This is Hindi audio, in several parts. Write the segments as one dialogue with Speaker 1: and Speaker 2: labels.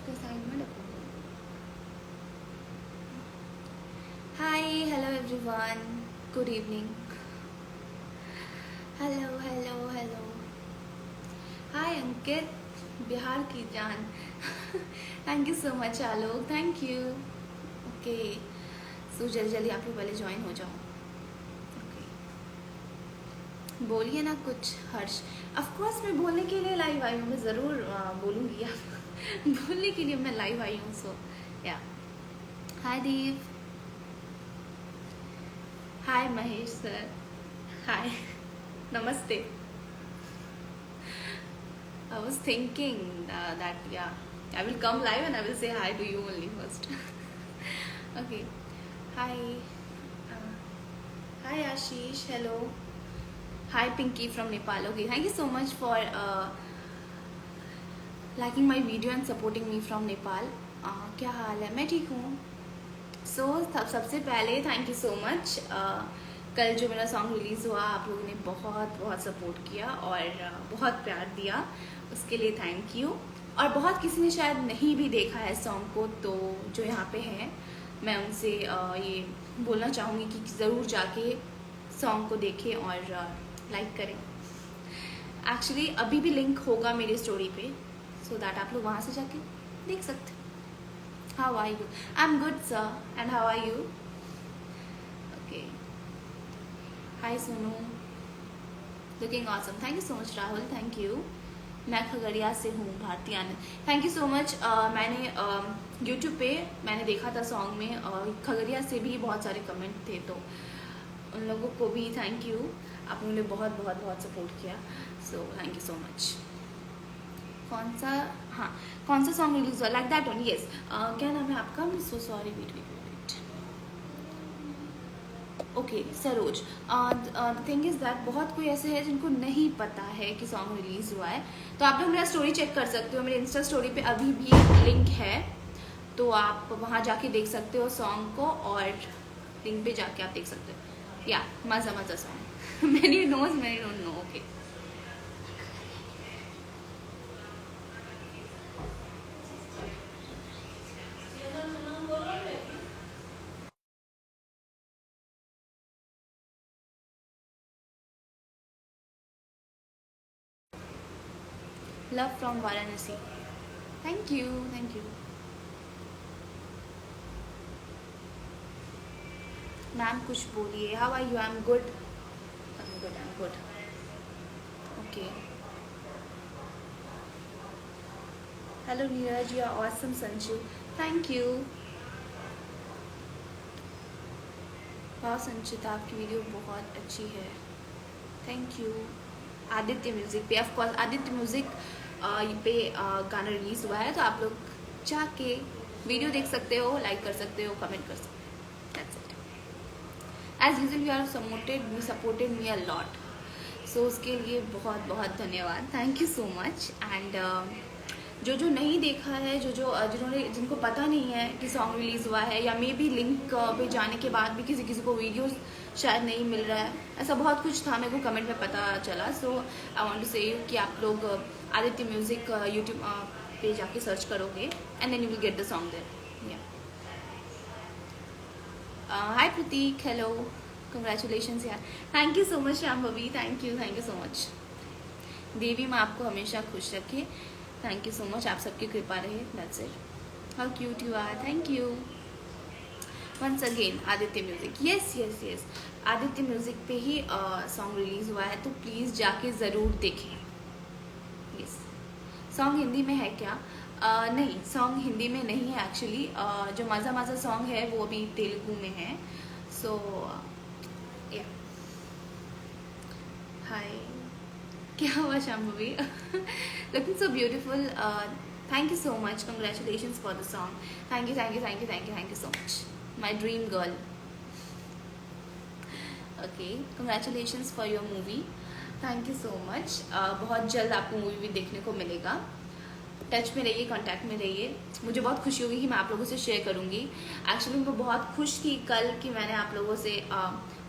Speaker 1: उसके साइड में रखो। Hi, hello everyone, good evening. Hello hello hello. Hi Ankit, Bihar की जान। Thank you so much Alok, thank you. Okay, so जल्दी जल्दी आप लोग पहले ज्वाइन हो जाओ। ओके, बोलिए ना कुछ हर्ष। ऑफ कोर्स मैं बोलने के लिए लाइव आई हूँ, मैं ज़रूर बोलूँगी आप। बोलने के लिए मैं लाइव आई हूँ। सो या, हाय दीप, हाय महेश सर, हाय, नमस्ते। I was thinking that yeah, I will come live and I will say hi to you only first. Okay, hi, uh, hi Ashish, hello, hi Pinky from Nepal. Okay, thank you so much for liking my video and supporting me from Nepal. क्या हाल है? मैं ठीक हूँ। सो सबसे पहले थैंक यू सो मच। कल जो मेरा सॉन्ग रिलीज़ हुआ, आप लोगों ने बहुत बहुत सपोर्ट किया और बहुत प्यार दिया, उसके लिए थैंक यू। और बहुत किसी ने शायद नहीं भी देखा है सॉन्ग को, तो जो यहाँ पे हैं मैं उनसे ये बोलना चाहूँगी कि ज़रूर जाके सॉन्ग को देखें और लाइक करें। एक्चुअली अभी भी लिंक होगा मेरी स्टोरी पे, सो दैट आप लोग वहाँ से जाके देख सकते हैं। How are you? I'm good, sir. And how are you? Okay. Hi, Sonu. Looking awesome. Thank you so much, Rahul. Thank you. मैं खगड़िया से हूँ, Bharti Anand. Thank you so much. मैंने यूट्यूब पे मैंने देखा था सॉन्ग में, खगड़िया से भी बहुत सारे कमेंट थे, तो उन लोगों को भी थैंक यू। आप लोगों ने बहुत बहुत बहुत सपोर्ट किया, so thank you so much. कौन सा, हाँ, कौन सा सॉन्ग रिलीज हुआ? Like that one, yes. क्या नाम है आपका? I am so sorry, wait wait wait. Okay, Saroj. The thing is that बहुत कोई ऐसे है जिनको नहीं पता है कि सॉन्ग रिलीज हुआ है, तो आप लोग मेरा स्टोरी चेक कर सकते हो। मेरे इंस्टा स्टोरी पे अभी भी लिंक है, तो आप वहाँ जाके देख सकते हो सॉन्ग को, और लिंक पे जाके आप देख सकते हो। या मज़ा मज़ा song. Many knows, many don't know. Okay, love from Varanasi. Thank you, thank you ma'am, कुछ बोलिए। How are you? I am good, I am good, I am good. Okay, hello Neeraj, you are awesome. Sanju, thank you. वाह संचिता, आपकी वीडियो बहुत अच्छी है, थैंक यू। आदित्य म्यूज़िक पे, ऑफ कोर्स आदित्य म्यूज़िक पे गाना रिलीज़ हुआ है, तो आप लोग जाके वीडियो देख सकते हो, लाइक कर सकते हो, कमेंट कर सकते हो। That's it. As usual you are supported me a lot, so उसके लिए बहुत बहुत धन्यवाद, thank you so much. And जो नहीं देखा है, जिनको पता नहीं है कि सॉन्ग रिलीज़ हुआ है, या मे बी लिंक पे जाने के बाद भी किसी को वीडियो शायद नहीं मिल रहा है, ऐसा बहुत कुछ था, मेरे को कमेंट में पता चला। सो आई वांट टू से कि आप लोग आदित्य म्यूज़िक यूट्यूब पे जाके सर्च करोगे, and then you will get the song there. Hi Prateek, hello, congratulations यार, thank you so much Shyam Babi, thank you so much. देवी माँ आपको हमेशा खुश रखे, थैंक यू सो मच, आप सबकी कृपा रहे, that's it. How cute you are, thank you once again. Aditya music, yes yes yes, Aditya music पे ही सॉन्ग रिलीज़ हुआ है, तो प्लीज़ जाके ज़रूर देखें। यस, सॉन्ग हिंदी में है क्या? नहीं, सॉन्ग हिंदी में नहीं है एक्चुअली। जो मज़ा मज़ा सॉन्ग है वो अभी तेलुगु में है। सो या, हाय, क्या हुआ Shambhavi? Looking so beautiful, thank you so much, congratulations for the song, thank you thank you thank you thank you thank you so much, my dream girl. Okay, congratulations for your movie, thank you so much. बहुत जल्द आपको मूवी भी देखने को मिलेगा, टच में रहिए, कांटेक्ट में रहिए। मुझे बहुत खुशी होगी कि मैं आप लोगों से शेयर करूँगी। एक्चुअली मैं बहुत खुश थी कल कि मैंने आप लोगों से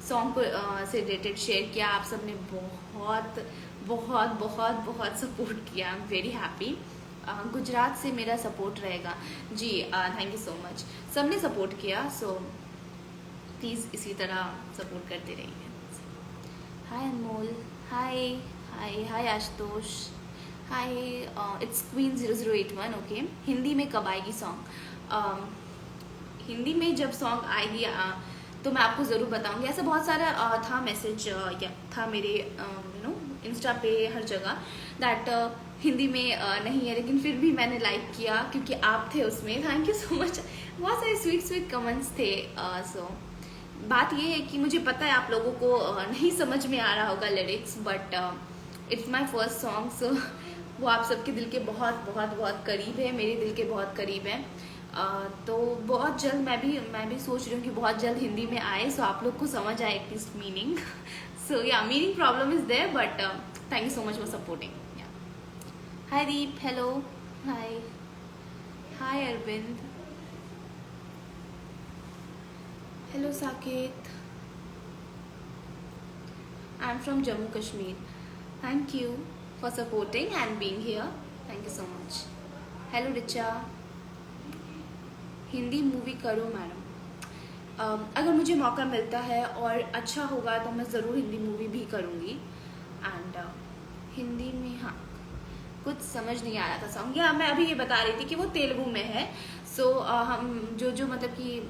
Speaker 1: सॉन्ग को से रिलेटेड शेयर किया। आप सब ने बहुत बहुत बहुत बहुत सपोर्ट किया, I am very happy. Gujarat से मेरा सपोर्ट रहेगा जी। थैंक यू सो मच, सबने सपोर्ट किया, सो प्लीज़ इसी तरह सपोर्ट करते रहिए। Hi Anmol, hi hi hi Ashutosh, hi it's Queen 0081। Okay, Hindi में कब आएगी सॉन्ग? हिंदी में जब सॉन्ग आएगी तो मैं आपको ज़रूर बताऊंगी। ऐसा बहुत सारा था मैसेज या था मेरे इंस्टा पे हर जगह दैट हिंदी में नहीं है, लेकिन फिर भी मैंने लाइक किया क्योंकि आप थे उसमें। थैंक यू सो मच, बहुत सारे स्वीट स्वीट कमेंट्स थे। सो बात ये है कि मुझे पता है आप लोगों को नहीं समझ में आ रहा होगा lyrics, but it's my first song, so वो आप सबके दिल के बहुत बहुत बहुत करीब है, मेरे दिल के बहुत करीब है। तो बहुत जल्द मैं भी सोच रही हूँ कि बहुत जल्द हिंदी में आए, सो आप लोग को समझ आए एटलीस्ट मीनिंग। सो या meaning problem is there, but thank you so much for supporting. Hi Deep, hello, hi hi Arvind, hello Saket, I am from Jammu Kashmir. Thank you for supporting and being here, thank you so much. Hello Richa, Hindi movie करो मैडम। अगर मुझे मौका मिलता है और अच्छा होगा तो मैं ज़रूर हिंदी मूवी भी करूँगी। एंड हिंदी में हाँ कुछ समझ नहीं आ रहा था सॉन्ग, या मैं अभी ये बता रही थी कि वो तेलुगु में है। सो हम जो मतलब कि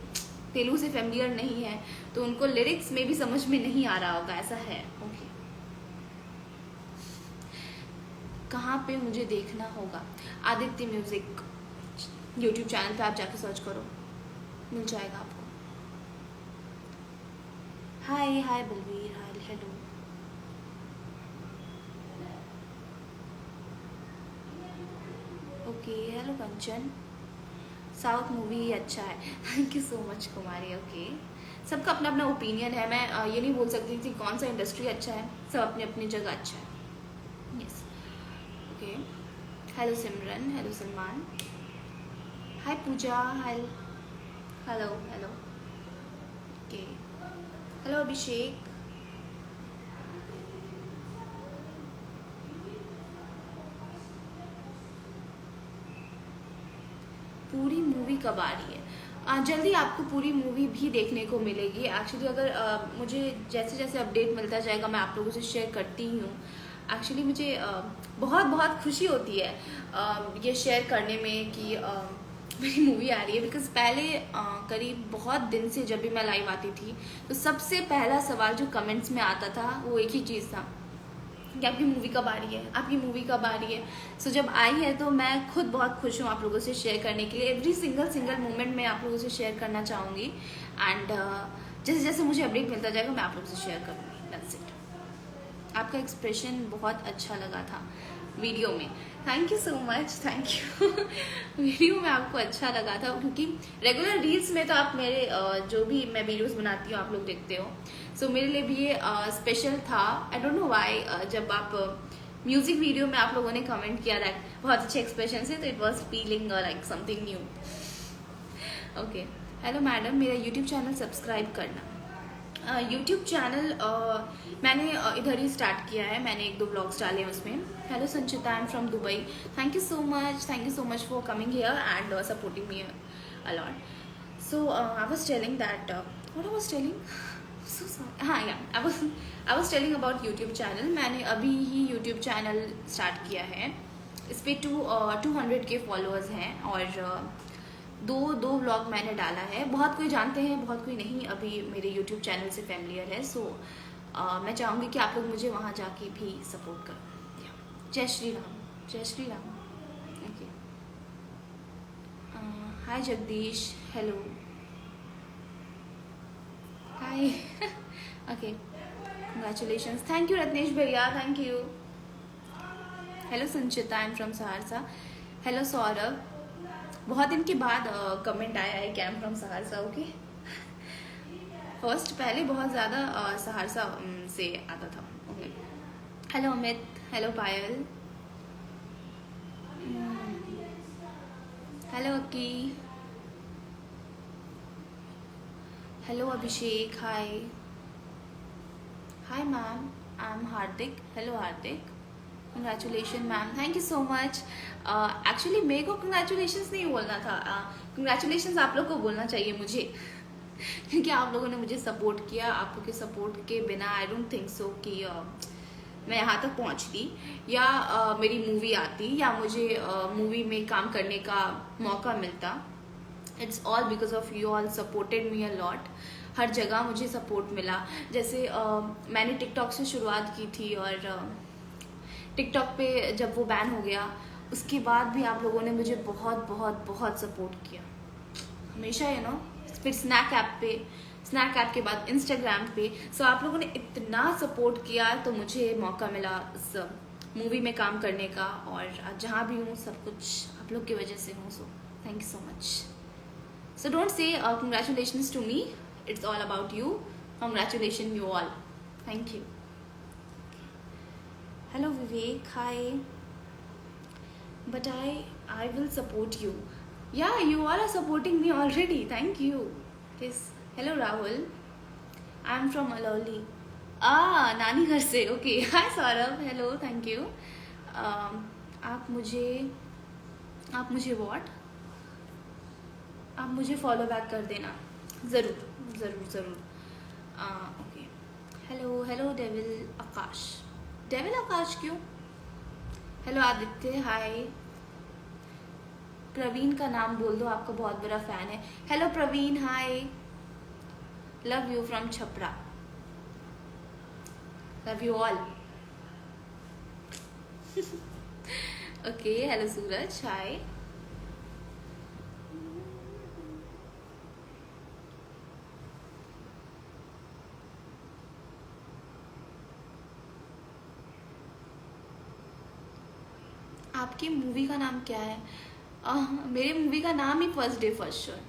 Speaker 1: तेलुगु से फेमिलियर नहीं है तो उनको लिरिक्स में भी समझ में नहीं आ रहा होगा, ऐसा है। ओके, कहाँ पे मुझे देखना होगा? आदित्य म्यूजिक यूट्यूब चैनल पे आप जाके सर्च करो, मिल जाएगा आपको। Hi hi Balveer, hi hello. Okay, hello Kanchan, south movie अच्छा है। Thank you so much Kumari. Okay, सबका अपना अपना ओपिनियन है, मैं ये नहीं बोल सकती थी कौन सा इंडस्ट्री अच्छा है, सब अपनी अपनी जगह अच्छा है। Yes, okay. हेलो सिमरन, हेलो सलमान, हाय पूजा, हाय, हेलो हेलो। ओके, हेलो अभिषेक, पूरी मूवी कब आ रही है? जल्दी आपको पूरी मूवी भी देखने को मिलेगी। एक्चुअली अगर मुझे जैसे जैसे अपडेट मिलता जाएगा मैं आप लोगों से शेयर करती ही हूँ। एक्चुअली मुझे बहुत बहुत खुशी होती है ये शेयर करने में कि मेरी मूवी आ रही है। बिकॉज पहले करीब बहुत दिन से जब भी मैं लाइव आती थी तो सबसे पहला सवाल जो कमेंट्स में आता था वो एक ही चीज़ था कि आपकी मूवी कब आ रही है, आपकी मूवी कब आ रही है। सो जब आई है तो मैं खुद बहुत खुश हूँ आप लोगों से शेयर करने के लिए। एवरी सिंगल मोमेंट मैं आप लोगों से शेयर करना चाहूँगी। एंड जैसे जैसे मुझे अपडेट मिलता जाएगा मैं आप लोगों से शेयर करूँगी। That's it. आपका एक्सप्रेशन बहुत अच्छा लगा था वीडियो में, thank you so much, thank you. Video में आपको अच्छा लगा था क्योंकि रेगुलर रील्स में तो आप मेरे जो भी मैं वीडियोस बनाती हूँ आप लोग देखते हो। सो मेरे लिए भी ये स्पेशल था। आई डोंट नो व्हाई जब आप म्यूजिक वीडियो में आप लोगों ने कमेंट किया दैट बहुत अच्छे एक्सप्रेशन से, तो it was feeling like something new. Okay, hello madam, मेरा यूट्यूब चैनल सब्सक्राइब करना। यूट्यूब चैनल मैंने इधर ही स्टार्ट किया है, मैंने 1-2 ब्लॉग्स डाले हैं उसमें। Hello Sanchita, I am from Dubai. Thank you so much for coming here and supporting me a lot. So I was telling that what I was telling, so sorry. हाँ या I was telling about YouTube channel. मैंने अभी ही यूट्यूब चैनल स्टार्ट किया है। इस पर 200 के फॉलोअर्स हैं और दो व्लॉग मैंने डाला है। बहुत कोई जानते हैं, बहुत कोई नहीं अभी मेरे यूट्यूब चैनल से फैमिलियर है। सो मैं चाहूँगी कि आप लोग मुझे वहाँ जाके भी सपोर्ट करें। जय श्री राम, जय Shri Ram. Okay, hi Jagdish, hello, hi. Okay, congratulations, thank you Ratnesh भैया, thank you. Hello Sanchita, I am from Saharsa. Hello Saurabh, बहुत दिन के बाद कमेंट आया है कि I am from Saharsa. Okay, first पहले बहुत ज़्यादा सहरसा से आता था। Okay, hello Amit, hello Payal, hello Akki, hello Abhishek, hi hi ma'am, I am Hardik, hello Hardik. Congratulation ma'am, thank you so much. Actually मेरे को कंग्रेचुलेशंस नहीं बोलना था, कंग्रेचुलेशंस आप लोग को बोलना चाहिए मुझे क्योंकि आप लोगों ने मुझे सपोर्ट किया। आप लोग के सपोर्ट के बिना आई डोंट थिंक सो कि मैं यहाँ तक पहुँचती, या मेरी मूवी आती, या मुझे मूवी में काम करने का मौका मिलता। It's all because of you all supported me a lot. हर जगह मुझे सपोर्ट मिला। जैसे मैंने टिकटॉक से शुरुआत की थी, और टिकटॉक पे जब वो बैन हो गया उसके बाद भी आप लोगों ने मुझे बहुत बहुत बहुत सपोर्ट किया हमेशा, यू नो। फिर स्नैक ऐप के बाद इंस्टाग्राम पे। सो आप लोगों ने इतना सपोर्ट किया तो मुझे मौका मिला इस मूवी में काम करने का, और आज जहाँ भी हूँ सब कुछ आप लोग की वजह से हूँ। So thank you so much. So don't say congratulations to me, it's all about you. Congratulation you all, thank you. Hello Vivek, hi. But I will support you. Yeah, you all are supporting me already. Thank you. Yes. Hello Rahul. I'm from Aloli. नानी घर से. Okay. Hi Saurabh. Hello. Thank you. आप मुझे what? आप मुझे फॉलो बैक कर देना. ज़रूर ज़रूर ज़रूर. ओके. हेलो डेविल आकाश. डेविल आकाश क्यों? हेलो आदित्य, हाय। प्रवीण का नाम बोल दो, आपका बहुत बड़ा फैन है। Hello Praveen, hi. Love you from Chhapra. Love you all. Okay, hello Suraj, hi. आपकी मूवी का नाम क्या है? मेरी मूवी का नाम ही फर्स्ट डे फर्स्ट शो है।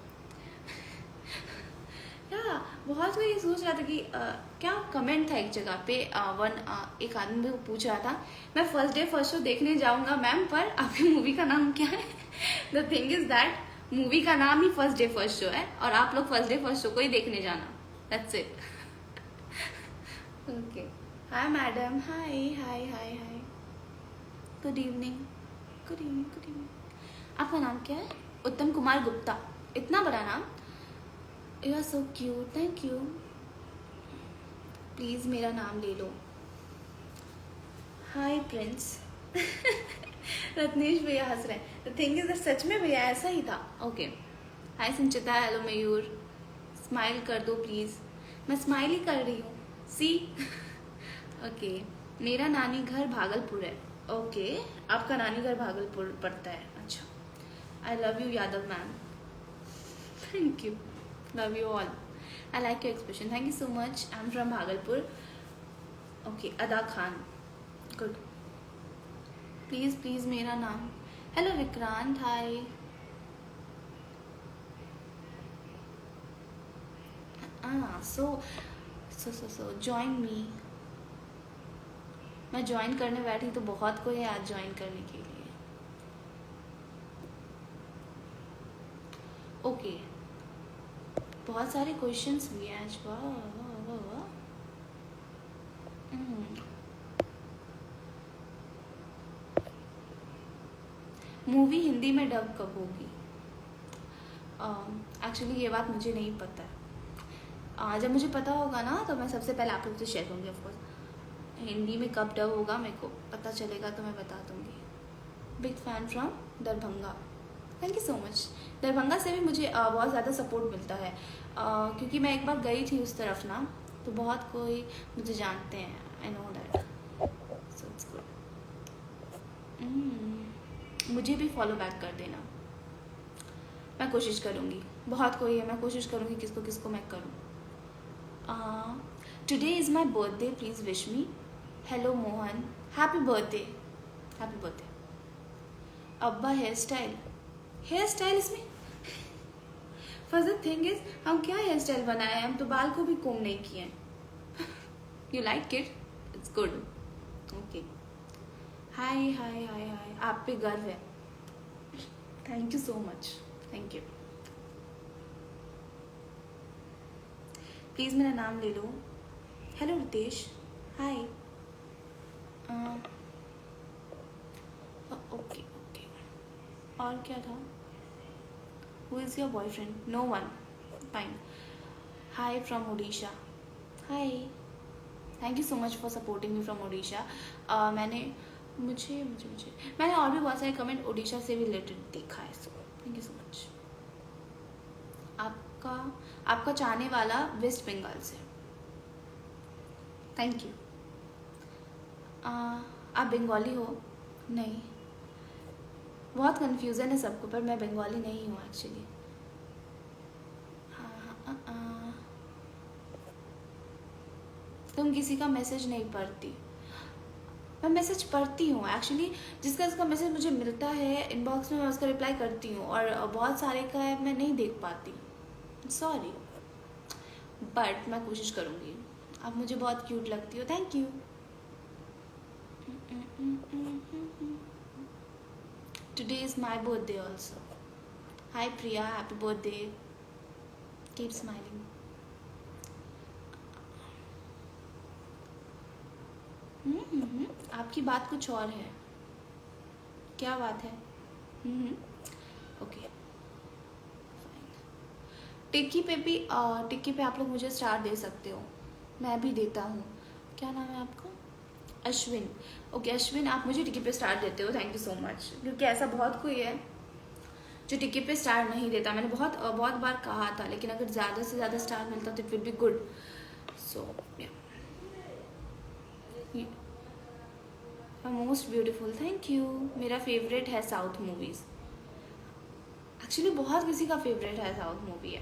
Speaker 1: या बहुत कोई सोच रहा था कि क्या कमेंट था एक जगह पे, एक आदमी को पूछ रहा था, मैं फर्स्ट डे फर्स्ट शो देखने जाऊंगा मैम, पर आपकी मूवी का नाम क्या है? The thing is that movie का नाम ही फर्स्ट डे फर्स्ट शो है, और आप लोग फर्स्ट डे फर्स्ट शो को ही देखने जाना। That's it. Okay. Hi madam, hi hi hi hi. Good evening. Good evening, good evening. आपका नाम क्या है? उत्तम कुमार गुप्ता। इतना बड़ा नाम। You are so cute, thank you. Please मेरा नाम ले लो। Hi Prince. रत्नेश भैया हंस रहे हैं। द थिंग इज सच में भैया ऐसा ही था। ओके। हाय संचिता, हेलो मयूर। स्माइल कर दो प्लीज़। मैं स्माइल ही कर रही हूँ, सी। ओके। मेरा नानी घर भागलपुर है। ओके, आपका नानी घर भागलपुर पड़ता है, अच्छा। I love you Yadav ma'am. Thank you, love you all. I like your expression, thank you so much. I am from Bhagalpur. Okay, Ada Khan, good. Please please मेरा नाम। Hello Vikrant, hi. So join me. मैं ज्वाइन करने बैठी तो बहुत कोई है आज ज्वाइन करने के लिए। ओके, बहुत सारे क्वेश्चंस भी हैं आज। वाह वाह वाह वाह। मूवी हिंदी में डब कब होगी? एक्चुअली ये बात मुझे नहीं पता है। जब मुझे पता होगा ना तो मैं सबसे पहले आप लोग से शेयर करूँगी। ऑफकोर्स हिंदी में कब डब होगा मेरे को पता चलेगा तो मैं बता दूँगी। Big fan from Darbhanga, thank you so much. Darbhanga से भी मुझे बहुत ज़्यादा सपोर्ट मिलता है, क्योंकि मैं एक बार गई थी उस तरफ ना, तो बहुत कोई मुझे जानते हैं। I know that, so it's good. मुझे भी फॉलो बैक कर देना, मैं कोशिश करूँगी। बहुत कोई है, मैं कोशिश करूँगी किसको किसको मैं करूँ। Today is my birthday, please wish me. Hello Mohan, happy birthday, happy birthday. अब्बा हेयर स्टाइल इसमें फर्स्ट द थिंग इज हम क्या हेयर स्टाइल बनाए हैं, हम तो बाल को भी कोम नहीं किए। You like it, it's good. Okay, hi hi hi hi, आप पे गर्व है। Thank you so much, thank you. Please मेरा नाम ले लो। हेलो रितेश, हाय। और क्या था? Who is your boyfriend? No one. Fine. Hi from Odisha. Hi. Thank you so much for supporting me from Odisha. मैंने मैंने और भी बहुत सारे कमेंट ओडिशा से भी रिलेटेड देखा है. सो थैंक यू सो मच. आपका चाहने वाला वेस्ट बंगाल से. Thank you. आप बंगाली हो? नहीं. बहुत कन्फ्यूज़न है सबको, पर मैं बंगाली नहीं हूँ एक्चुअली. तुम किसी का मैसेज नहीं पढ़ती? मैं मैसेज पढ़ती हूँ एक्चुअली. जिसका मैसेज मुझे मिलता है इनबॉक्स में, मैं उसका रिप्लाई करती हूँ, और बहुत सारे का है मैं नहीं देख पाती. सॉरी, बट मैं कोशिश करूँगी. आप मुझे बहुत क्यूट लगती हो. Thank you. Today is my birthday also. High Priya, happy birthday. Keep smiling. आपकी बात कुछ और है. क्या बात है? ओके. टिक्की पे आप लोग मुझे स्टार दे सकते हो. मैं भी देता हूँ. क्या नाम है आपका? अश्विन. ओके अश्विन, आप मुझे टिक्की पे स्टार देते हो. Thank you so much. क्योंकि ऐसा बहुत कोई है जो टिक्की पे स्टार नहीं देता. मैंने बहुत बार कहा था, लेकिन अगर ज़्यादा से ज़्यादा स्टार मिलता तो it will be good. So most beautiful. Thank you. मेरा फेवरेट है साउथ मूवीज़. एक्चुअली बहुत किसी का फेवरेट है साउथ मूवी है.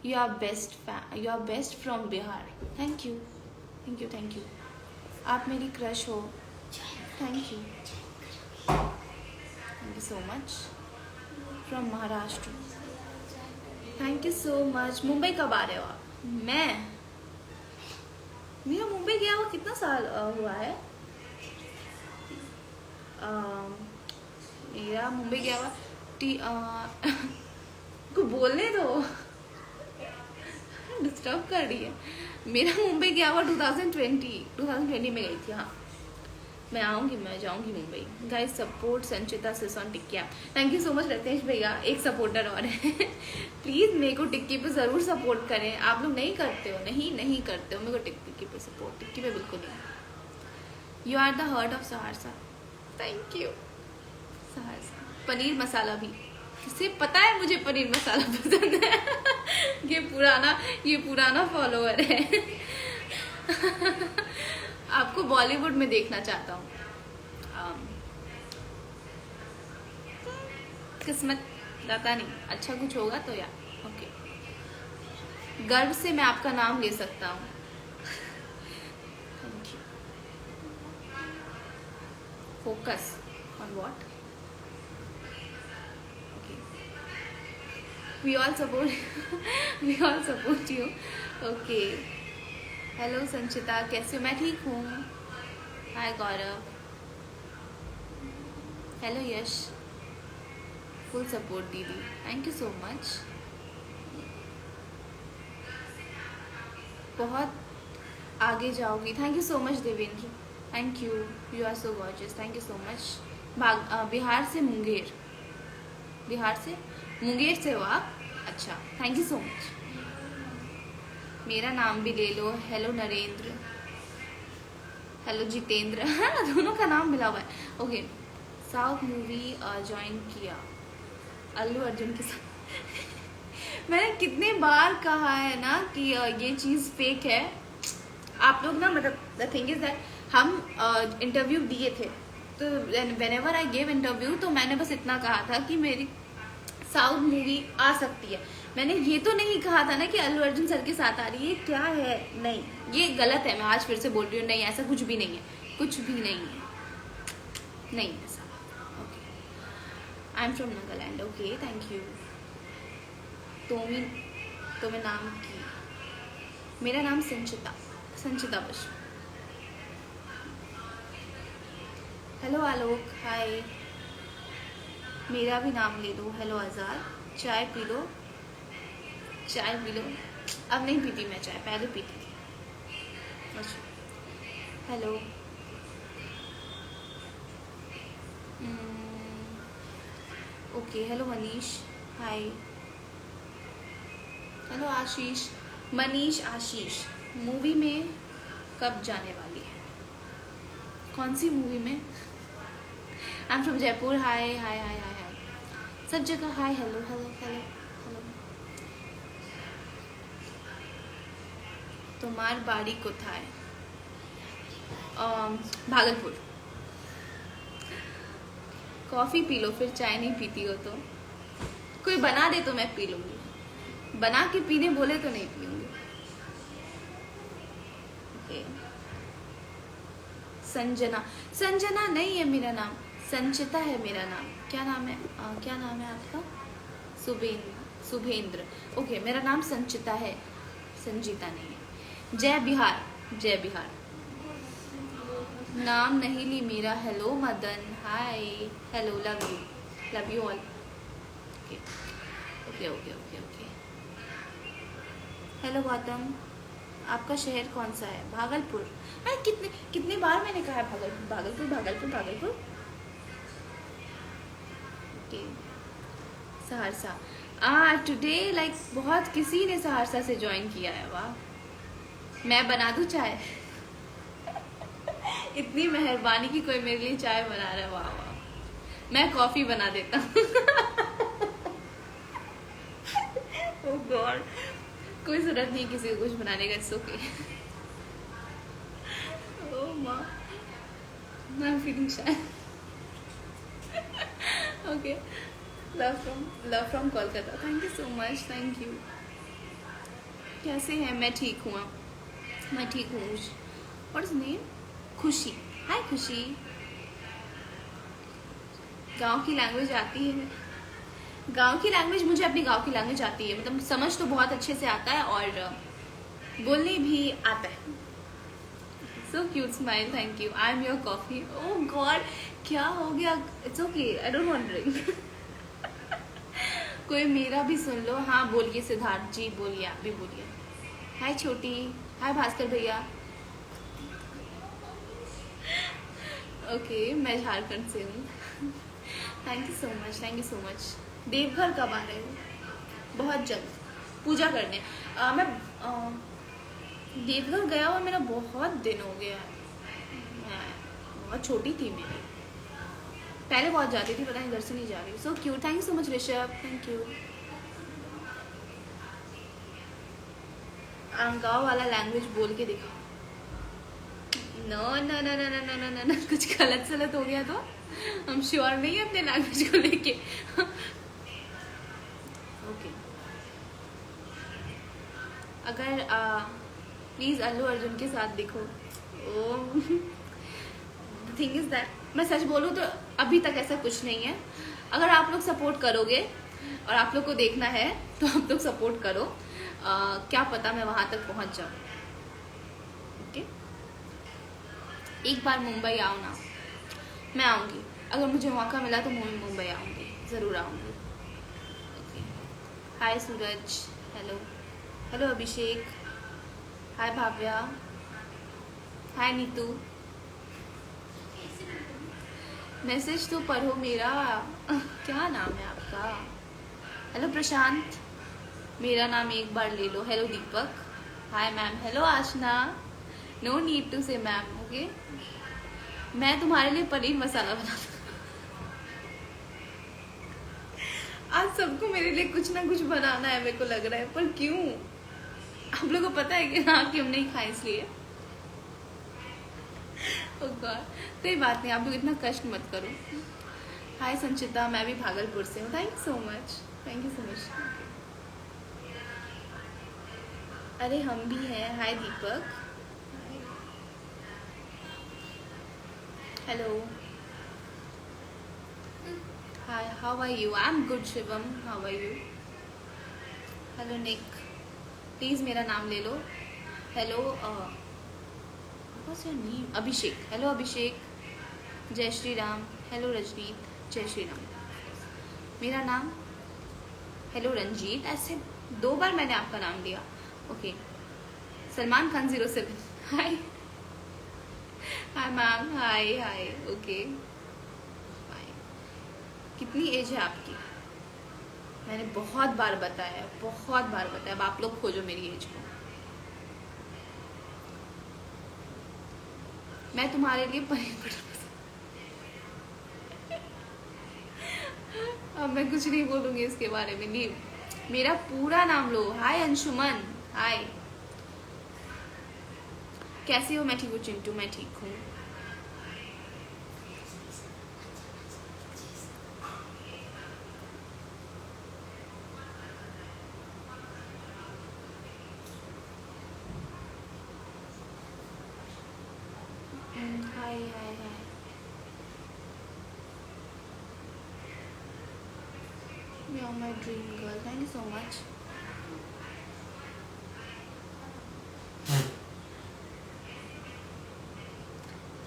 Speaker 1: You are best from Bihar. Thank you. आप मेरी क्रश हो. Thank you so much. From Maharashtra. Thank you so much. Mumbai कब आ रहे हो आप? मेरा मुंबई गया हुआ कितना साल हुआ है? मेरा मुंबई गया हुआ को बोलने दो. डिस्टर्ब कर रही है. मेरा मुंबई गया हुआ 2020 में गई थी. हाँ, मैं जाऊंगी मुंबई. गाइस सपोर्ट संचिता सिसोन टिक्किया. Thank you so much Ratesh भैया. एक सपोर्टर और है. प्लीज़ मेरे को टिक्की पे ज़रूर सपोर्ट करें. आप लोग नहीं करते हो. नहीं करते हो मेरे को टिक्की पे सपोर्ट. टिक्की पे बिल्कुल नहीं. You are the heart of Saharsa. Thank you. Saharsa. Paneer masala भी. किसे पता है मुझे पनीर मसाला पसंद है. ये पुराना फॉलोअर है. आपको बॉलीवुड में देखना चाहता हूँ. किस्मत पता नहीं, अच्छा कुछ होगा तो यार. ओके. गर्व से मैं आपका नाम ले सकता हूँ. Thank you. Focus on what? we all support you. Okay. Hello Sanchita, कैसे हो? मैं ठीक हूँ. Hi Gaurav. Hello Yash. Full support दीदी. Thank you so much. बहुत आगे जाओगी. Thank you so much Devendra. Thank you. You are so gorgeous. Thank you so much. Bihar से मुंगेर से हो आप? अच्छा, थैंक यू सो मच. मेरा नाम भी ले लो. हेलो नरेंद्र. हेलो जितेंद्र. दोनों का नाम मिला हुआ है. ओके. साउथ मूवी ज्वाइन किया अल्लू अर्जुन के साथ. मैंने कितने बार कहा है ना कि ये चीज़ फेक है. आप लोग ना, मतलब द थिंग इज दैट हम इंटरव्यू दिए थे, तो व्हेनेवर आई गिव इंटरव्यू तो मैंने बस इतना कहा था कि मेरी साउथ मूवी आ सकती है. मैंने ये तो नहीं कहा था ना कि अल्लू अर्जुन सर के साथ आ रही है. क्या है? नहीं, ये गलत है. मैं आज फिर से बोल रही हूँ, नहीं ऐसा कुछ भी नहीं है. नहीं ऐसा. Okay. I am from Nagaland. Okay, thank you. तुम्हें नाम की? मेरा नाम संचिता बस. हेलो आलोक. हाय. मेरा भी नाम ले दो. हेलो आज़ाद. चाय पी लो. अब नहीं पीती मैं चाय, पहले पीती थी. अच्छा. हेलो. ओके, हेलो मनीष, हाय। हेलो आशीष, मनीष आशीष। मूवी में कब जाने वाली है? कौन सी मूवी में? आई am from Jaipur, hi hi hi hi हाय। सब जगह हाय, हेलो हेलो हेलो हेलो। तुम्हार बाड़ी कोथाय? भागलपुर। कॉफ़ी पी लो फिर, चाय नहीं पीती हो तो। कोई बना दे तो मैं पी लूँगी, बना के पीने बोले तो नहीं पीऊँगी। ओके। संजना, संजना नहीं है मेरा नाम, संचिता है मेरा नाम। क्या नाम है? क्या नाम है आपका? शुभेंद्र। ओके, मेरा नाम संचिता है, संजीता नहीं है। जय बिहार, जय बिहार। नाम नहीं ली मेरा। Hello Madan, hi, hello, love you all. Okay okay okay okay okay. Hello Gautam, आपका शहर कौन सा है? भागलपुर। अरे कितने बार मैंने कहा है Bhagalpur Bhagalpur Bhagalpur Bhagalpur. Okay. Saharsa. Today like बहुत किसी ने सहरसा से ज्वाइन किया है। वाह। मैं बना दूँ चाय? इतनी मेहरबानी कि कोई मेरे लिए चाय बना रहा है। वाह वाह। मैं कॉफी बना देता हूँ। ओह गॉड, कोई जरूरत नहीं किसी को कुछ बनाने का। It's okay. ओह माँ, I am feeling shy. Okay, love from Kolkata. Thank you so much, thank you. कैसे हैं? मैं ठीक हूँ। मैं ठीक हूँ। What is name? Khushi, hi खुशी। गांव की लैंग्वेज आती है? गांव की लैंग्वेज, मुझे अपनी गांव की लैंग्वेज आती है, मतलब समझ तो बहुत अच्छे से आता है और बोलने भी आता है। So cute smile, thank you. I am your coffee. Oh God, क्या हो गया? It's okay, I don't want drink. कोई मेरा भी सुन लो। हाँ बोलिए सिद्धार्थ जी, बोलिए, आप भी बोलिए। हाय छोटी, हाय भास्कर भैया। ओके, मैं झारखंड से हूँ। Thank you so much, thank you so much. Deoghar कब आ रहे हो? बहुत जल्द, पूजा करने। मैं देवघर गया हुआ मेरा बहुत दिन हो गया है। मैं बहुत छोटी थी मेरी, पहले बहुत जाती थी, पता नहीं घर से नहीं जा रही। So cute, thank you so much Rishabh, thank you. गाँव वाला लैंग्वेज बोल के दिखाओ। No no no no no no no no, कुछ गलत सलत हो गया तो हम श्योर नहीं है अपने लैंग्वेज को लेके। ओके। अगर प्लीज अल्लू अर्जुन के साथ दिखो। ओ थिंग इज दैट, मैं सच बोलूँ तो अभी तक ऐसा कुछ नहीं है। अगर आप लोग सपोर्ट करोगे और आप लोग को देखना है तो आप लोग सपोर्ट करो। क्या पता मैं वहां तक पहुंच जाऊं। ओके, एक बार मुंबई आओ ना। मैं आऊंगी, अगर मुझे मौका मिला तो मुंबई आऊंगी, जरूर आऊंगी। ओके। हाय सूरज, हेलो हेलो अभिषेक, हाय भाव्या, हाय नीतू। मैसेज तो पढ़ो मेरा। क्या नाम है आपका? हेलो प्रशांत, मेरा नाम एक बार ले लो। Hello Deepak, hi ma'am. Hello Aashna, no need to say ma'am. Okay, मैं तुम्हारे लिए पनीर मसाला बना दूँ। आज सबको मेरे लिए कुछ ना कुछ बनाना है, मेरे को लग रहा है, पर क्यों? आप लोगों को पता है कि हाँ कि हम नहीं खाए इसलिए। कोई बात नहीं, आप लोग इतना कष्ट मत करो। हाय संचिता, मैं भी भागलपुर से हूँ। Thank you so much, thank you so much. अरे हम भी हैं। Hi Deepak, hello, hi, how are you? I am good Shivam, how are you? Hello Nick, please मेरा नाम ले लो। Hello what's your name? Abhishek, hello Abhishek. Jai Shri Ram, hello रजनीत, जय श्री राम। मेरा नाम, हेलो रंजीत। ऐसे 2 बार मैंने आपका नाम लिया। ओके। सलमान खान 07, हाय हाय मैम, हाय हाय। ओके, कितनी एज है आपकी? मैंने बहुत बार बताया, बहुत बार बताया। अब आप लोग खोजो मेरी एज को। मैं तुम्हारे लिए पनीर बटर अब मैं कुछ नहीं बोलूँगी इसके बारे में। नहीं, मेरा पूरा नाम लो। हाय अंशुमन, हाय, कैसी हो? मैं ठीक हूँ चिंटू, मैं ठीक हूँ। Hi hi hi. You are my dream girl. Thank you so much.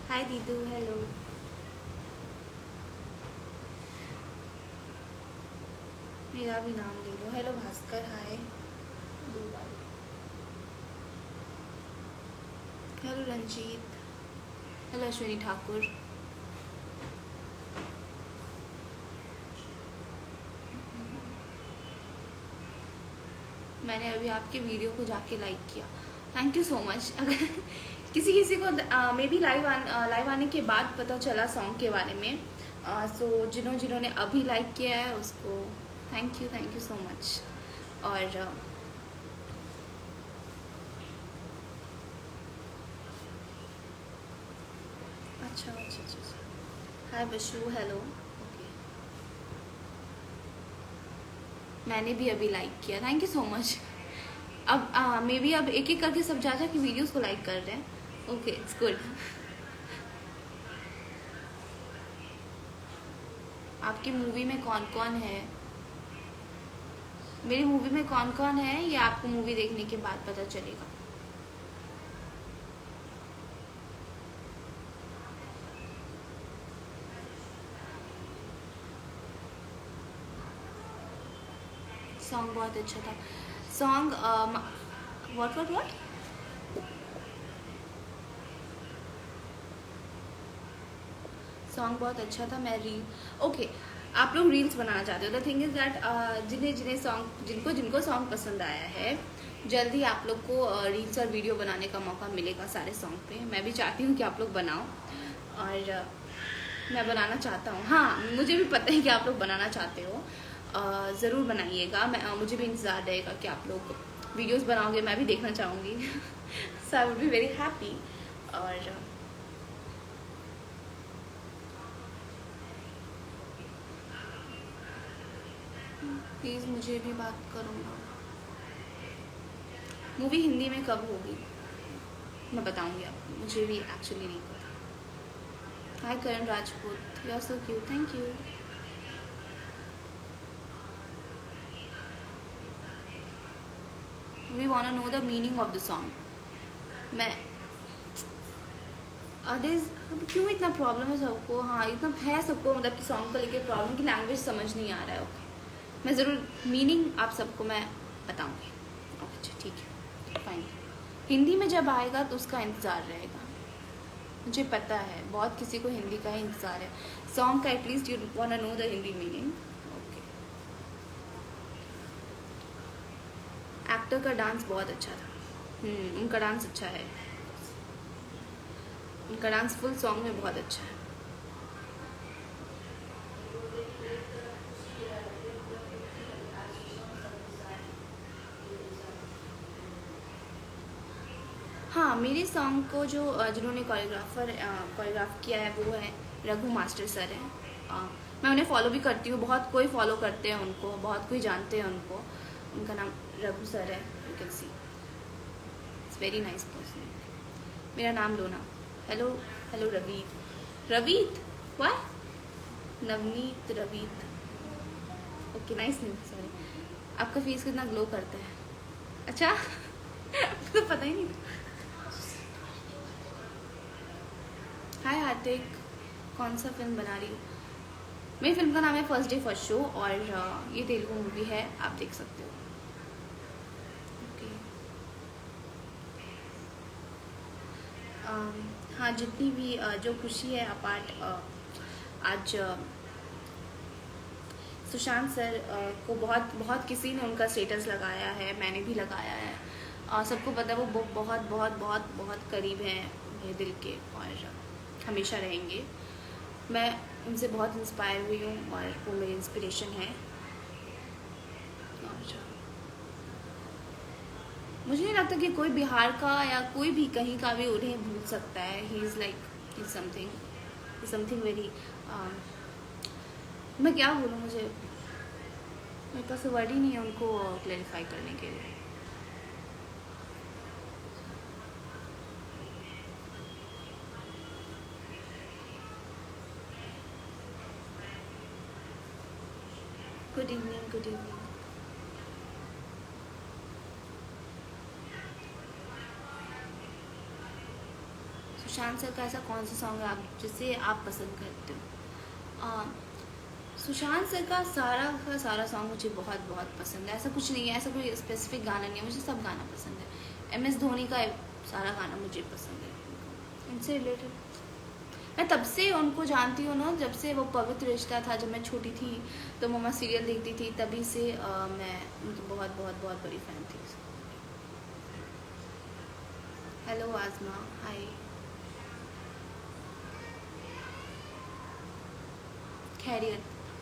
Speaker 1: Hi दीदू, हेलो। मेरा भी नाम ले लो। Hello Bhaskar, hi. Hello Ranjit, hello Ashwini Thakur. मैंने अभी आपके वीडियो को जाके लाइक किया, थैंक यू सो मच। अगर किसी किसी को मे बी लाइव आने के बाद पता चला सॉन्ग के बारे में, सो जिन्होंने अभी लाइक किया है उसको थैंक यू सो मच। और अच्छा, हाय बशु, हेलो। ओके, मैंने भी अभी लाइक किया, थैंक यू सो मच। अब मे बी अब एक एक करके सब जा के वीडियोस को लाइक कर रहे हैं। Okay, it's good. आपकी मूवी में कौन कौन है? मेरी मूवी में कौन कौन है ये आपको मूवी देखने के बाद पता चलेगा। सॉन्ग बहुत अच्छा था। सॉन्ग व्हाट सॉन्ग बहुत अच्छा था। मैं ओके, आप लोग रील्स बनाना चाहते हो। द थिंग इज दैट जिनको सॉन्ग पसंद आया है, जल्दी आप लोग को रील्स और वीडियो बनाने का मौका मिलेगा सारे सॉन्ग पे। मैं भी चाहती हूँ कि आप लोग बनाओ, और मैं बनाना चाहता हूँ। हाँ, मुझे भी पता है कि आप लोग बनाना चाहते हो। ज़रूर बनाइएगा। मुझे भी इंतज़ार रहेगा कि आप लोग वीडियोस बनाओगे, मैं भी देखना चाहूँगी। So I would be very happy. और प्लीज़ मुझे भी बात करूँगा। मूवी हिंदी में कब होगी मैं बताऊँगी आपको, मुझे भी एक्चुअली नहीं पता। Hi Karan Rajput, you are so cute, thank you. We want to know the meaning of the song. मैं अदर्स क्यों इतना प्रॉब्लम है सबको? हाँ, इतना है सबको, मतलब कि सॉन्ग को लेकर प्रॉब्लम की लैंग्वेज समझ नहीं आ रहा है। ओके, मैं ज़रूर मीनिंग आप सबको मैं बताऊँगी। ओके, ठीक है, फाइन। हिंदी में जब आएगा तो उसका इंतज़ार रहेगा। मुझे पता है बहुत किसी को हिंदी का ही इंतज़ार है सॉन्ग का। At least you want to know the Hindi meaning. Okay, actor का डांस बहुत अच्छा था। उनका डांस अच्छा है, उनका डांस फुल सॉन्ग में बहुत अच्छा है। हाँ, मेरे सॉन्ग को जिन्होंने कोरियोग्राफ किया है वो है रघु मास्टर सर हैं। मैं उन्हें फॉलो भी करती हूँ, बहुत कोई फॉलो करते हैं उनको, बहुत कोई जानते हैं उनको। उनका नाम रघु सर है, you can see, it's very nice person. मेरा नाम लो ना। हेलो हेलो रवीत वाई Navneet Raveet. Okay, nice name, sorry. आपका फेस कितना ग्लो करता है। अच्छा तो पता ही नहीं। हाय हार्दिक, कौन सा फिल्म बना रही हो? मेरी फिल्म का नाम है फर्स्ट डे फर्स्ट शो, और ये तेलुगु मूवी है, आप देख सकते हो। ओके, हाँ, जितनी भी जो खुशी है अपार्ट आज सुशांत सर को बहुत बहुत किसी ने उनका स्टेटस लगाया है, मैंने भी लगाया है, सबको पता है वो बहुत बहुत बहुत बहुत करीब हैं मेरे दिल के और हमेशा रहेंगे। मैं उनसे बहुत इंस्पायर हुई हूँ और वो मेरी इंस्पिरेशन है। मुझे नहीं लगता कि कोई बिहार का या कोई भी कहीं का भी उन्हें भूल सकता है। He is like something very, मैं क्या बोलूँ, मेरे पास वर्ड ही नहीं है उनको क्लैरिफाई करने के लिए। Good evening, good evening. Sushant sir का ऐसा कौन सा सॉन्ग है आप जिसे आप पसंद करते हो? सुशांत सर का सारा सॉन्ग मुझे बहुत बहुत पसंद है। ऐसा कुछ नहीं है, ऐसा कोई स्पेसिफिक गाना नहीं है, मुझे सब गाना पसंद है। MS धोनी का सारा गाना मुझे पसंद है। उनसे रिलेटेड मैं तब से उनको जानती हूँ ना, जब से वो पवित्र रिश्ता था, जब मैं छोटी थी तो मम्मा सीरियल देखती थी, तभी से मैं उनकी बहुत बहुत बहुत बड़ी फ़ैन थी। हेलो आज़मा, हाय।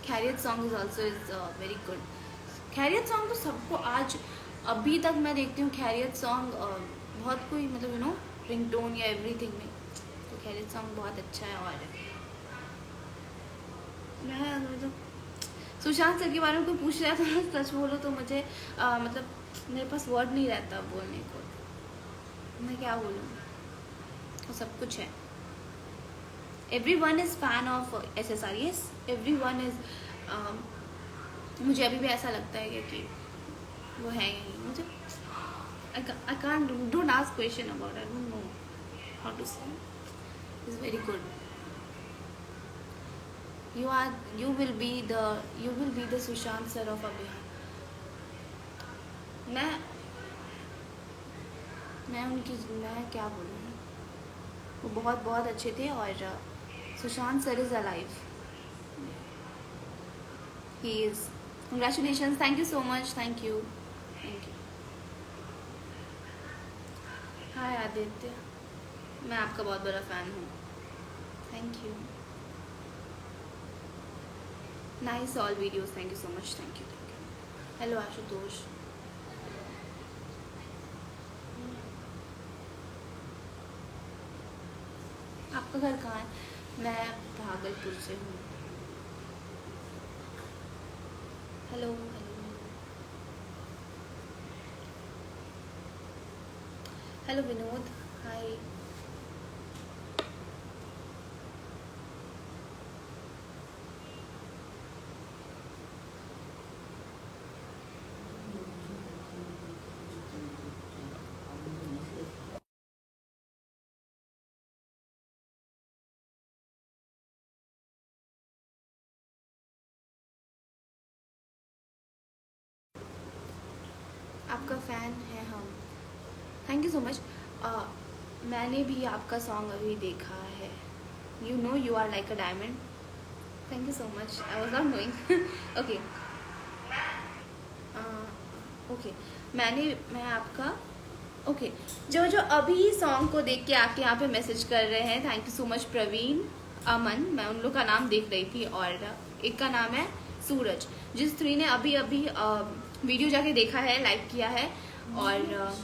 Speaker 1: खैरियत song is also very good. खैरियत सॉन्ग तो सबको आज अभी तक मैं देखती हूँ खैरियत सॉन्ग बहुत कोई मतलब रिंगटोन या एवरीथिंग में, तो खैरियत सॉन्ग बहुत अच्छा है। और मैं मतलब सुशांत सर के बारे में कोई पूछ रहा था, सच बोलो तो मुझे मतलब मेरे पास वर्ड नहीं रहता बोलने को, मैं क्या बोलूँ, तो सब कुछ है। Everyone is fan of SSR, yes, everyone is मुझे अभी भी ऐसा लगता है कि वो है ही मुझे। I can't, don't ask question about it, I don't know how to say. It's very good. You will be the Sushant sir of Abhihan. मैं क्या बोलूँ, वो बहुत बहुत अच्छे थे। और Sushant sir is alive, he is. Congratulations, thank you so much, thank you. Hi Aditya, मैं आपका बहुत बड़ा फ़ैन हूँ, thank you. Nice all videos, thank you so much, thank you. Hello Ashutosh, आपका घर कहाँ है? मैं भागलपुर से हूँ। Hello hello Vinod, hi. आपका फ़ैन है हम, थैंक यू सो मच। मैंने भी आपका सॉन्ग अभी देखा है, you know you are like a diamond, thank you so much, I was not knowing. Okay okay, मैं आपका ओके जो अभी सॉन्ग को देख के आपके यहाँ पे मैसेज कर रहे हैं, thank you so much Praveen, Aman, मैं उन लोग का नाम देख रही थी, और एक का नाम है सूरज, जिस थ्री ने अभी वीडियो जाके देखा है, लाइक किया है, और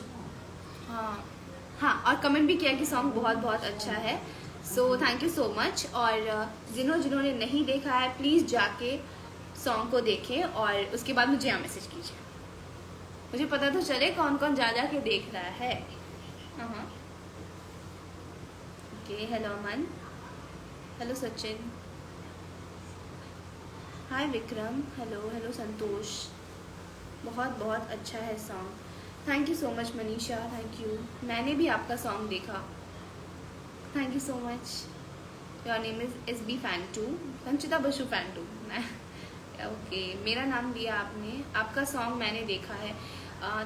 Speaker 1: हाँ और कमेंट भी किया कि सॉन्ग बहुत बहुत अच्छा है। सो थैंक यू सो मच। और जिन्होंने नहीं देखा है प्लीज़ जाके सॉन्ग को देखें और उसके बाद मुझे यहाँ मैसेज कीजिए, मुझे पता तो चले कौन कौन जा के देख रहा है। ओके, हेलो अमन, हेलो सचिन, हाय विक्रम, हेलो संतोष, बहुत बहुत अच्छा है song, thank you so much Manisha, thank you. मैंने भी आपका सॉन्ग देखा, thank you so much. Your name is SB fan 2, Sanchita Basu fan 2। Okay, मेरा नाम लिया आपने, आपका सॉन्ग मैंने देखा है,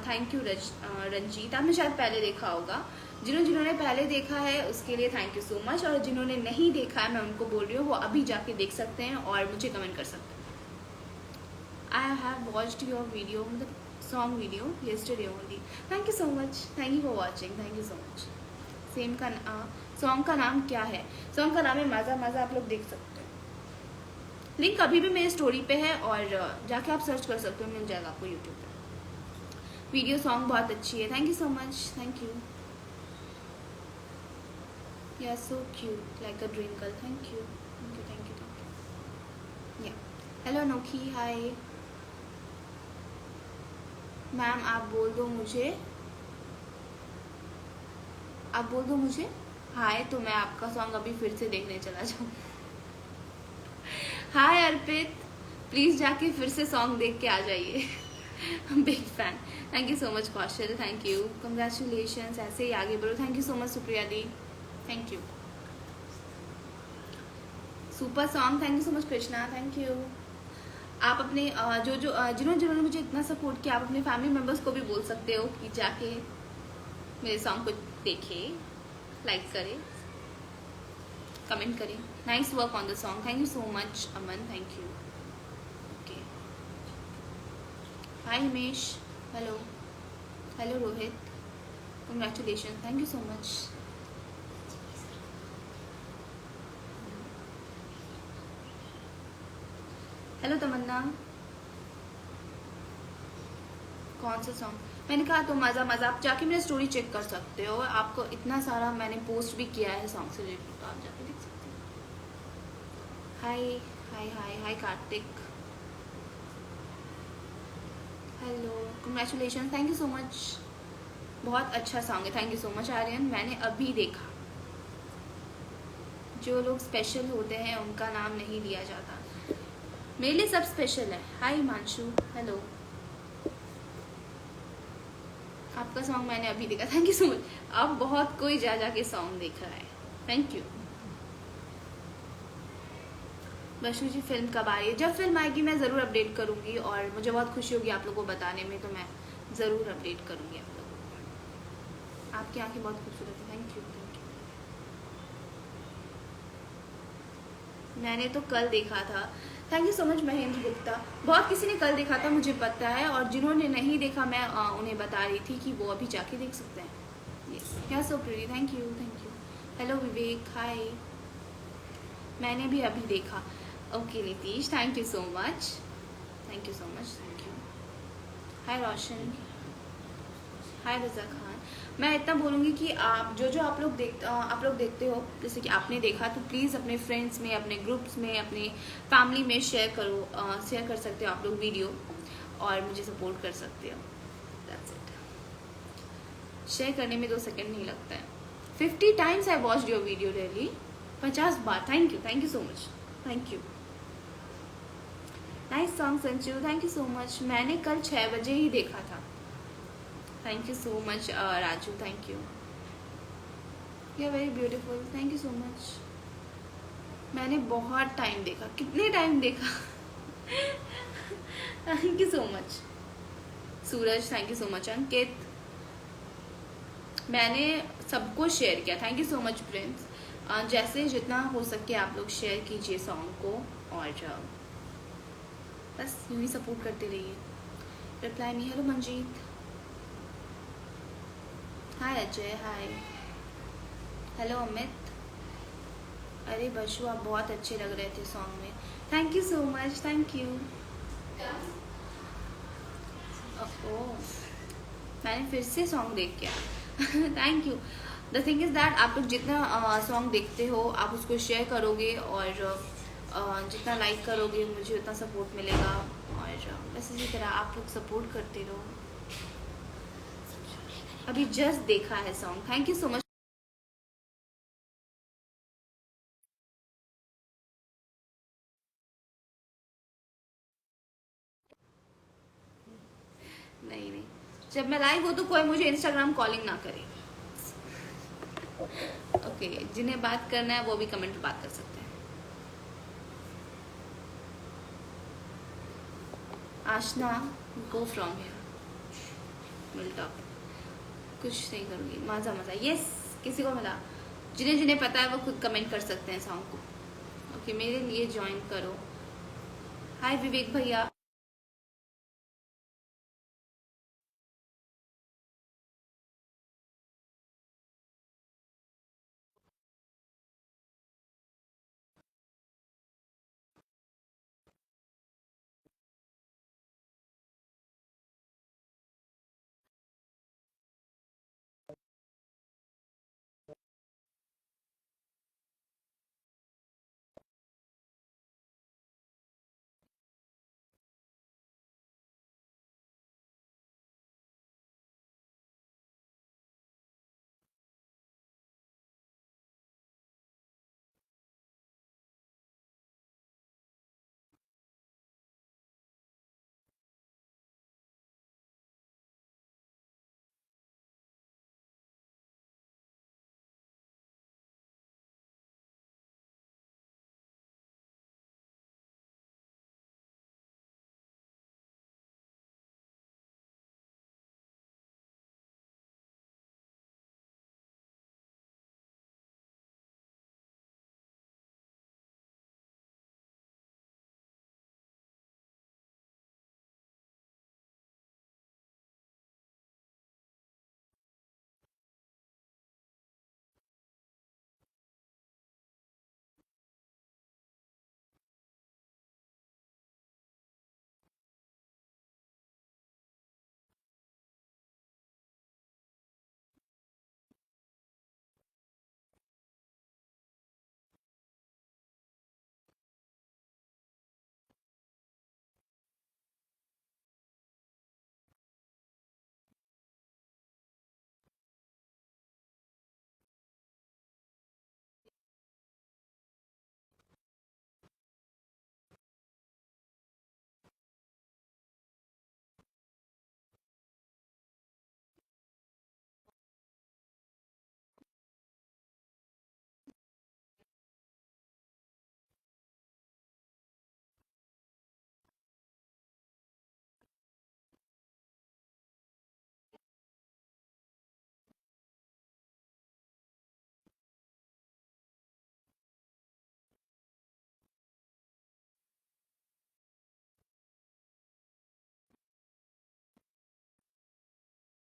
Speaker 1: थैंक यू रंजीत, आपने शायद पहले देखा होगा। जिन्होंने पहले देखा है उसके लिए थैंक यू सो मच, और जिन्होंने नहीं देखा है मैं उनको बोल रही हूँ वो अभी जाके देख सकते हैं और मुझे कमेंट कर सकते हैं। I have watched your video, मतलब song video yesterday only. Thank you so much, thank you for watching, thank you so much. Same का सॉन्ग का नाम क्या है? सॉन्ग का नाम है मज़ा मज़ा, आप लोग देख सकते हो। लिंक अभी भी मेरी स्टोरी पे है और जाके आप सर्च कर सकते हो, मिल जाएगा आपको यूट्यूब पे। वीडियो सॉन्ग बहुत अच्छी है, thank you so much, thank you. You are so cute like a dream girl, thank you thank you thank you thank you. Yeah hello Anokhi, hi ma'am, आप बोल दो मुझे, आप बोल दो मुझे हाय, तो मैं आपका सॉन्ग अभी फिर से देखने चला जाऊँ। हाय अर्पित, प्लीज़ जाके फिर से सॉन्ग देख के आ जाइए। Big fan, thank you so much Kaushal, thank you, congratulations, ऐसे ही आगे बढ़ो। Thank you so much Supriya the, thank you. Super song, thank you so much Krishna, thank you. आप अपने जिन्होंने मुझे इतना सपोर्ट किया, आप अपने फैमिली मेम्बर्स को भी बोल सकते हो कि जाके मेरे सॉन्ग को देखे, लाइक करें, कमेंट करें। Nice work on the song, thank you so much Aman, thank you. Okay, hi Himesh, hello hello Rohit, congratulation, thank you so much. Hello Tamanna, कौन सा सॉन्ग? मैंने कहा तो मज़ा मज़ा, आप जाके मेरा स्टोरी चेक कर सकते हो, आपको इतना सारा मैंने पोस्ट भी किया है सॉन्ग से रिलेटेड, तो आप जाके देख सकते हो। Hi hi hi hi Kartik, hello, congratulation, thank you so much, बहुत अच्छा सॉन्ग है, thank you so much Aryan. मैंने अभी देखा, जो लोग स्पेशल होते हैं उनका नाम नहीं लिया जाता, मेरे लिए सब स्पेशल है। हाय हिमांशु, हेलो, आपका सॉन्ग मैंने अभी देखा, थैंक यू सो मच। अब बहुत कोई जा जाके सॉन्ग देख रहा है, thank you. Bashu ji film कब आ रही है? जब फिल्म आएगी मैं ज़रूर अपडेट करूंगी और मुझे बहुत खुशी होगी आप लोगों को बताने में, तो मैं ज़रूर अपडेट करूंगी आप लोगों को। आपकी आंखें बहुत खूबसूरत है, थैंक यू थैंक यू। मैंने तो कल देखा था, thank you so much Mahendra Gupta. बहुत किसी ने कल देखा था मुझे पता है, और जिन्होंने नहीं देखा मैं उन्हें बता रही थी कि वो अभी जाके देख सकते हैं। Yes so pretty, thank you thank you. Hello Vivek, hi, मैंने भी अभी देखा। Okay Nitish, thank you so much, thank you so much, thank you. Hi Roshan, hi Raza Khan. मैं इतना बोलूँगी कि आप जो आप लोग देखते हो, जैसे कि आपने देखा, तो प्लीज़ अपने फ्रेंड्स में, अपने ग्रुप्स में, अपने फैमिली में शेयर करो, शेयर कर सकते हो आप लोग वीडियो, और मुझे सपोर्ट कर सकते हो। दैट्स इट, शेयर करने में 2 सेकंड नहीं लगता है। 50 times I watched your video, really? 50 बार, thank you so much, thank you. Nice song Sanju, thank you so much. मैंने कल 6 बजे ही देखा था, thank you so much Raju, thank you, you are very beautiful, thank you so much. मैंने बहुत टाइम देखा, कितने टाइम देखा? Thank you so much Suraj, thank you so much Ankit. मैंने सबको शेयर किया, thank you so much Prince. जैसे जितना हो सके आप लोग शेयर कीजिए सॉन्ग को, और बस यूँ ही सपोर्ट करते रहिए। रिप्लाई मी, हेलो मंजीत, हाय अजय, हाय, हेलो अमित। अरे बशु आप बहुत अच्छे लग रहे थे सॉन्ग में, thank you so much, thank you. Oh, मैंने फिर से सॉन्ग देख के thank you. The thing is that आप लोग जितना सॉन्ग देखते हो आप उसको शेयर करोगे, और जितना लाइक करोगे मुझे उतना सपोर्ट मिलेगा, और बस इसी तरह आप लोग सपोर्ट करते रहो। अभी जस्ट देखा है song, thank you so much. नहीं नहीं, जब मैं लाइव हो तो कोई मुझे इंस्टाग्राम कॉलिंग ना करे। ओके, जिन्हें बात करना है वो भी कमेंट पे बात कर सकते हैं। Aashna, go from here, will talk. कुछ नहीं करूँगी, मज़ा मज़ा, यस, किसी को मिला, जिन्हें जिन्हें पता है वो खुद कमेंट कर सकते हैं सॉन्ग को। ओके, मेरे लिए ज्वाइन करो। हाय विवेक भैया।